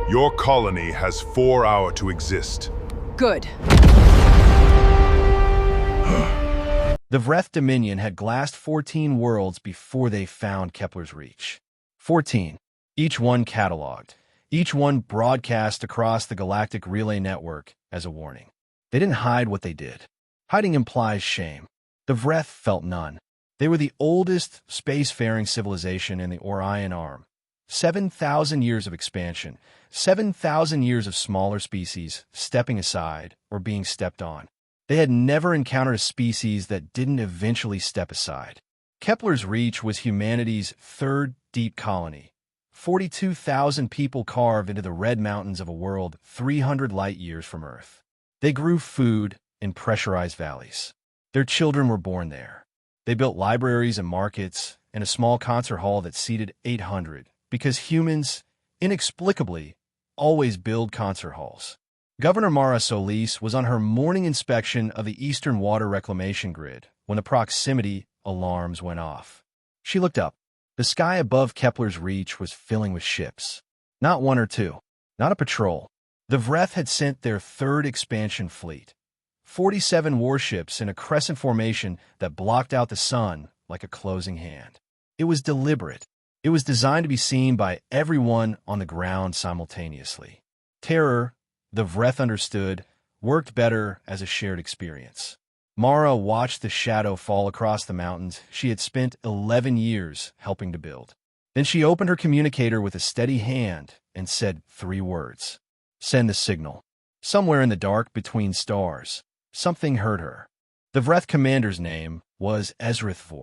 Your colony has 4 hours to exist. Good. The Vreth Dominion had glassed 14 worlds before they found Kepler's reach. 14, each one catalogued, each one broadcast across the Galactic relay network as a warning. They didn't hide what they did. Hiding implies shame. The Vreth felt none. They were the oldest spacefaring civilization in the Orion Arm. 7,000 years of expansion, 7,000 years of smaller species stepping aside or being stepped on. They had never encountered a species that didn't eventually step aside. Kepler's reach was humanity's third deep colony. 42,000 people carved into the red mountains of a world 300 light-years from Earth. They grew food in pressurized valleys. Their children were born there. They built libraries and markets and a small concert hall that seated 800, because humans, inexplicably, always build concert halls. Governor Mara Solis was on her morning inspection of the Eastern Water Reclamation Grid when the proximity alarms went off. She looked up. The sky above Kepler's reach was filling with ships. Not one or two. Not a patrol. The Vreth had sent their third expansion fleet. 47 warships in a crescent formation that blocked out the sun like a closing hand. It was deliberate. It was designed to be seen by everyone on the ground simultaneously. Terror, the Vreth understood, worked better as a shared experience. Mara watched the shadow fall across the mountains she had spent 11 years helping to build. Then she opened her communicator with a steady hand and said 3 words. Send the signal. Somewhere in the dark between stars, something heard her. The Vreth commander's name was Ezrith.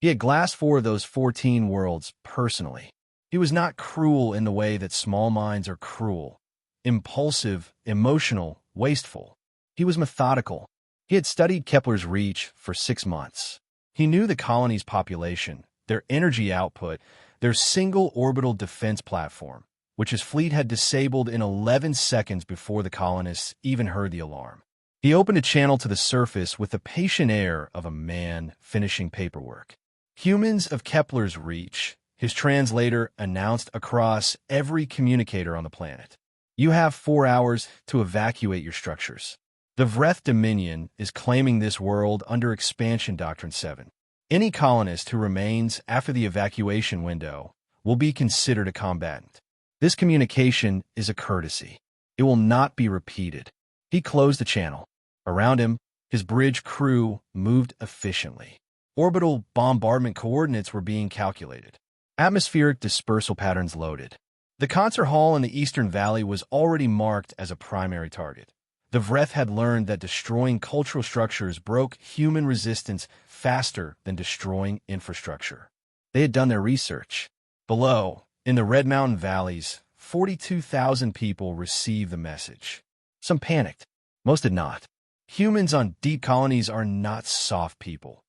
He had glassed 4 of those 14 worlds personally. He was not cruel in the way that small minds are cruel. Impulsive, emotional, wasteful. He was methodical. He had studied Kepler's reach for 6 months. He knew the colony's population, their energy output, their single orbital defense platform, which his fleet had disabled in 11 seconds before the colonists even heard the alarm. He opened a channel to the surface with the patient air of a man finishing paperwork. Humans of Kepler's reach, his translator announced across every communicator on the planet. You have 4 hours to evacuate your structures. The Vreth Dominion is claiming this world under Expansion Doctrine 7. Any colonist who remains after the evacuation window will be considered a combatant. This communication is a courtesy. It will not be repeated. He closed the channel. Around him, his bridge crew moved efficiently. Orbital bombardment coordinates were being calculated. Atmospheric dispersal patterns loaded. The concert hall in the Eastern Valley was already marked as a primary target. The Vreth had learned that destroying cultural structures broke human resistance faster than destroying infrastructure. They had done their research. Below, in the Red Mountain Valleys, 42,000 people received the message. Some panicked. Most did not. Humans on deep colonies are not soft people.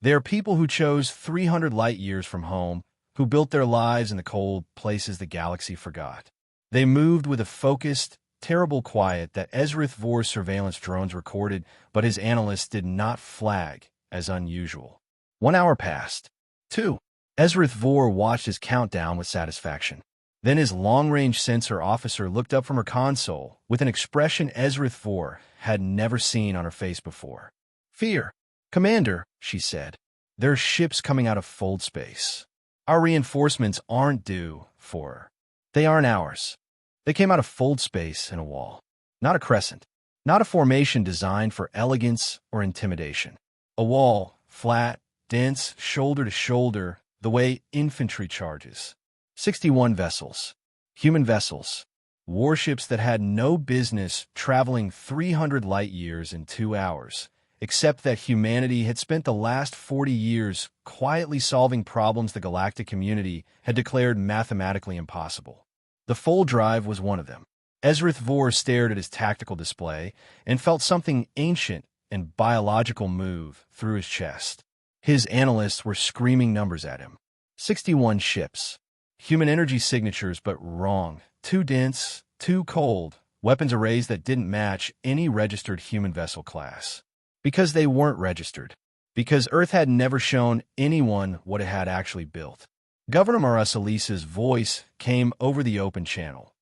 They are people who chose 300 light-years from home, who built their lives in the cold places the galaxy forgot. They moved with a focused, terrible quiet that Ezrith surveillance drones recorded, but his analysts did not flag as unusual. 1 hour passed. 2. Ezrith watched his countdown with satisfaction. Then his long-range sensor officer looked up from her console with an expression Ezrith had never seen on her face before. Fear. Commander, she said, there are ships coming out of fold space. Our reinforcements aren't due for. They aren't ours. They came out of fold space in a wall, not a crescent, not a formation designed for elegance or intimidation. A wall, flat, dense, shoulder to shoulder, the way infantry charges. 61 vessels, human vessels, warships that had no business traveling 300 light-years in 2 hours, except that humanity had spent the last 40 years quietly solving problems the galactic community had declared mathematically impossible. The fold drive was one of them. Ezrith stared at his tactical display and felt something ancient and biological move through his chest. His analysts were screaming numbers at him. 61 ships. Human energy signatures, but wrong. Too dense, too cold. Weapons arrays that didn't match any registered human vessel class. Because they weren't registered. Because Earth had never shown anyone what it had actually built. Governor Mara Solis's voice came over the open channel.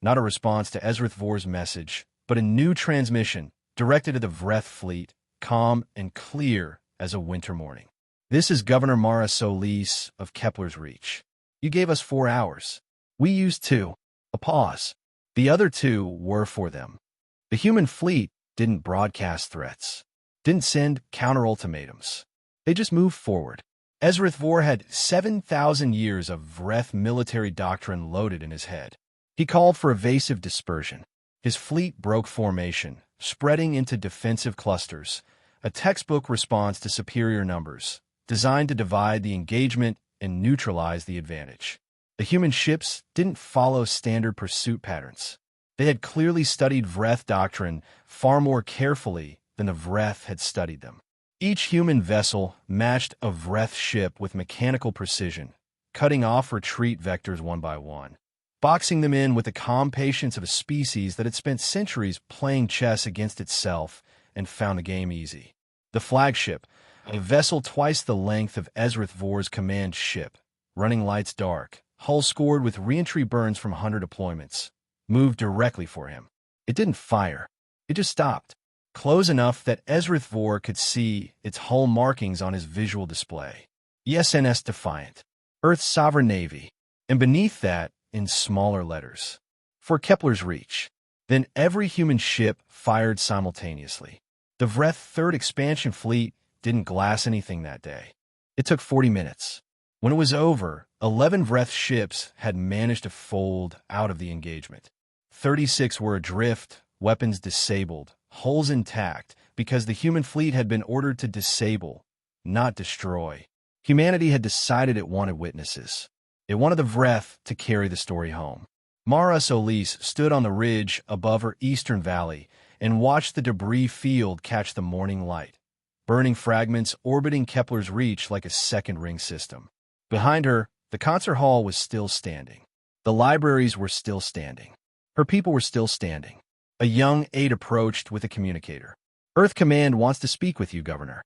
Not a response to Ezrith Vor's message, but a new transmission directed at the Vreth fleet, calm and clear as a winter morning. This is Governor Mara Solis of Kepler's Reach. You gave us 4 hours. We used 2. A pause. The other 2 were for them. The human fleet didn't broadcast threats, didn't send counter-ultimatums. They just moved forward. Ezrith Vor had 7,000 years of Vreth military doctrine loaded in his head. He called for evasive dispersion. His fleet broke formation, spreading into defensive clusters, a textbook response to superior numbers, designed to divide the engagement and neutralize the advantage. The human ships didn't follow standard pursuit patterns. They had clearly studied Vreth doctrine far more carefully than the Vreth had studied them. Each human vessel matched a Vreth ship with mechanical precision, cutting off retreat vectors one by one, boxing them in with the calm patience of a species that had spent centuries playing chess against itself and found the game easy. The flagship, a vessel twice the length of Ezrith Vor's command ship, running lights dark, hull scored with reentry burns from hunter deployments, moved directly for him. It didn't fire. It just stopped, close enough that Ezrith Vor could see its hull markings on his visual display. ESNS Defiant, Earth's Sovereign Navy, and beneath that, in smaller letters, for Kepler's Reach. Then every human ship fired simultaneously. The Vreth Third Expansion Fleet didn't glass anything that day. It took 40 minutes. When it was over, 11 Vreth ships had managed to fold out of the engagement. 36 were adrift, weapons disabled, hulls intact, because the human fleet had been ordered to disable, not destroy. Humanity had decided it wanted witnesses. It wanted the Vreth to carry the story home. Mara Solis stood on the ridge above her eastern valley and watched the debris field catch the morning light, burning fragments orbiting Kepler's Reach like a second ring system. Behind her, the concert hall was still standing. The libraries were still standing. Her people were still standing. A young aide approached with a communicator. Earth Command wants to speak with you, Governor.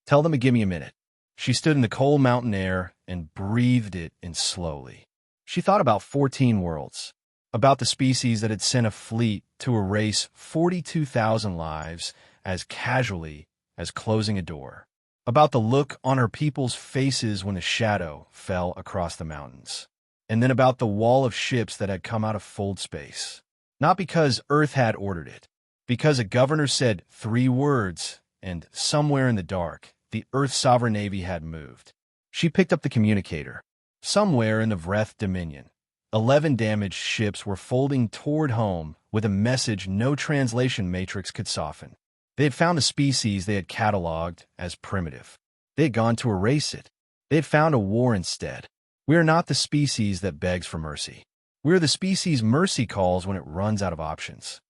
Tell them to give me a minute. She stood in the cold mountain air and breathed it in slowly. She thought about 14 worlds, about the species that had sent a fleet to erase 42,000 lives as casually as closing a door, about the look on her people's faces when a shadow fell across the mountains, and then about the wall of ships that had come out of fold space. Not because Earth had ordered it, because a governor said 3 words, and somewhere in the dark, the Earth's sovereign navy had moved. She picked up the communicator. Somewhere in the Vreth Dominion, 11 damaged ships were folding toward home with a message no translation matrix could soften. They had found a species they had cataloged as primitive. They had gone to erase it. They had found a war instead. We are not the species that begs for mercy. We are the species mercy calls when it runs out of options.